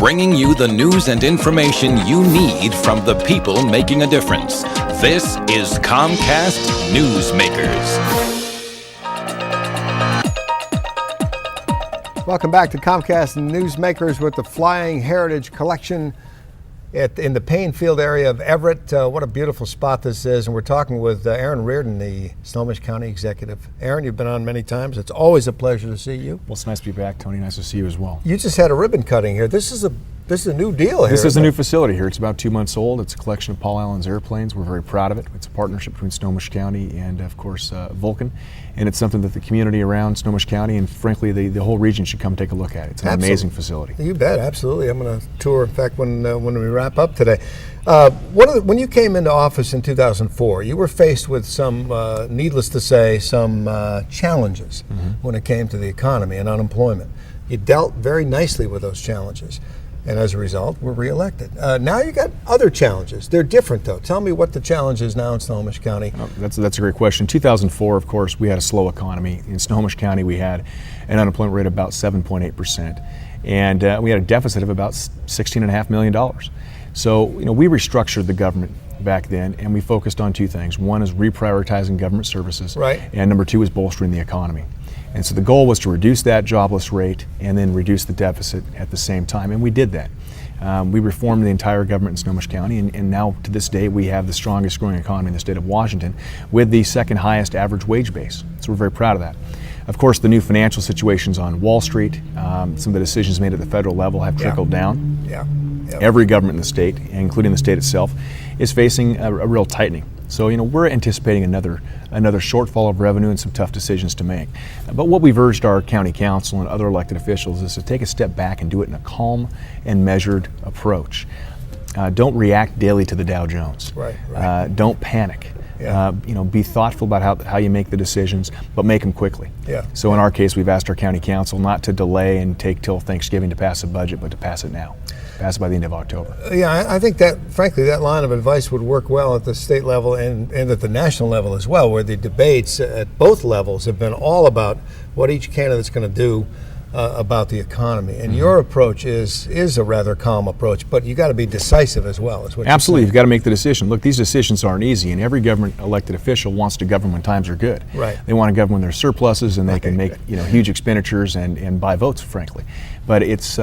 bringing you the news and information you need from the people making a difference. This is Comcast Newsmakers. Welcome back to Comcast Newsmakers with the Flying Heritage Collection in the Paynefield area of Everett. What a beautiful spot this is. And we're talking with Aaron Reardon, the Snohomish County Executive. Aaron, you've been on many times. It's always a pleasure to see you. Well, it's nice to be back, Tony. Nice to see you as well. You just had a ribbon cutting here. This is a new deal here. This is a new facility here. It's about 2 months old. It's a collection of Paul Allen's airplanes. We're very proud of it. It's a partnership between Snohomish County and, of course, Vulcan. And it's something that the community around Snohomish County and, frankly, the whole region should come take a look at. It's an amazing facility. You bet, absolutely. I'm going to tour, in fact, when we wrap up today. When you came into office in 2004, you were faced with some, needless to say, some challenges when it came to the economy and unemployment. You dealt very nicely with those challenges. And as a result, were reelected. Now you got other challenges. They're different, though. Tell me what the challenge is now in Snohomish County. That's a great question. In 2004, of course, we had a slow economy. In Snohomish County, we had an unemployment rate of about 7.8%. And we had a deficit of about $16.5 million. So, we restructured the government back then, and we focused on two things. One is reprioritizing government services. Right. And number two is bolstering the economy. And so the goal was to reduce that jobless rate and then reduce the deficit at the same time, and we did that. We reformed the entire government in Snohomish County, and now to this day we have the strongest growing economy in the state of Washington with the second highest average wage base. So we're very proud of that. Of course, the new financial situations on Wall Street, some of the decisions made at the federal level have trickled down. Yeah. Yep. Every government in the state, including the state itself, is facing a real tightening. So, we're anticipating another shortfall of revenue and some tough decisions to make. But what we've urged our county council and other elected officials is to take a step back and do it in a calm and measured approach. Don't react daily to the Dow Jones. Right. Don't panic. Yeah. Be thoughtful about how you make the decisions, but make them quickly. Yeah. So in our case, we've asked our county council not to delay and take till Thanksgiving to pass a budget, but to pass it now. Pass it by the end of October. Yeah, I think that, frankly, that line of advice would work well at the state level and at the national level as well, where the debates at both levels have been all about what each candidate's going to do about the economy. And your approach is a rather calm approach, but you got to be decisive as well. Is what Absolutely, you're you've got to make the decision. Look, these decisions aren't easy, and every government elected official wants to govern when times are good. Right. They want to govern when there's surpluses and they can make huge expenditures and buy votes, frankly. But it's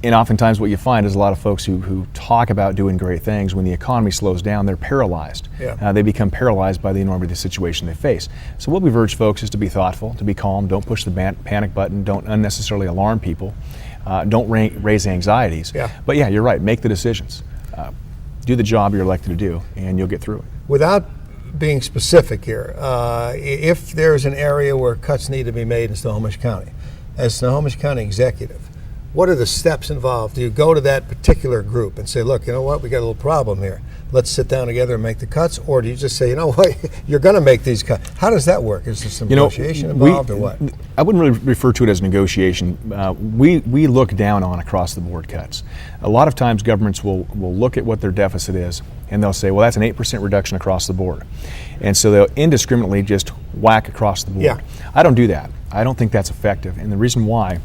and oftentimes what you find is a lot of folks who talk about doing great things, when the economy slows down, they're paralyzed. Yeah. They become paralyzed by the enormity of the situation they face. So what we've urged folks is to be thoughtful, to be calm, don't push the panic button, don't unnecessarily alarm people, don't raise anxieties. Yeah. But yeah, you're right, make the decisions. Do the job you're elected to do, and you'll get through it. Without being specific here, if there's an area where cuts need to be made in Snohomish County, as Snohomish County Executive, what are the steps involved? Do you go to that particular group and say, look, you know what, we got a little problem here. Let's sit down together and make the cuts? Or do you just say, you know what, you're going to make these cuts? How does that work? Is there some negotiation involved or what? I wouldn't really refer to it as negotiation. We look down on across the board cuts. A lot of times governments will look at what their deficit is and they'll say, well, that's an 8% reduction across the board. And so they'll indiscriminately just whack across the board. Yeah. I don't do that. I don't think that's effective. And the reason why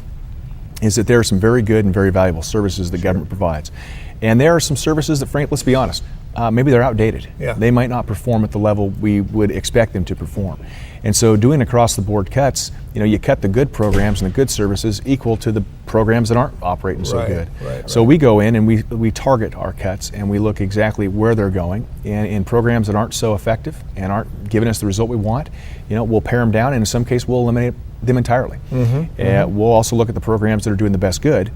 is that there are some very good and very valuable services that government provides. And there are some services that, frankly, let's be honest, maybe they're outdated. Yeah. They might not perform at the level we would expect them to perform. And so doing across-the-board cuts, you cut the good programs and the good services equal to the programs that aren't operating so good. Right. So we go in and we target our cuts and we look exactly where they're going. And in programs that aren't so effective and aren't giving us the result we want, we'll pare them down, and in some cases we'll eliminate them entirely. We'll also look at the programs that are doing the best good.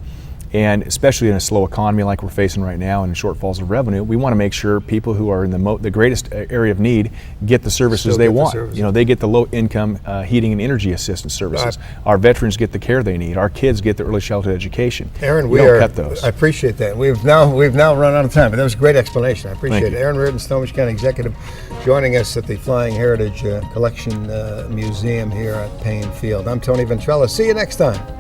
And especially in a slow economy like we're facing right now and shortfalls of revenue, we want to make sure people who are in the greatest area of need get the services they want. They get the low-income heating and energy assistance services. Our veterans get the care they need. Our kids get the early childhood education. Aaron, we don't cut those. I appreciate that. We've now run out of time, but that was a great explanation. I appreciate it. Aaron Reardon, Snohomish County Executive, joining us at the Flying Heritage Collection Museum here at Paynefield. I'm Tony Ventrella. See you next time.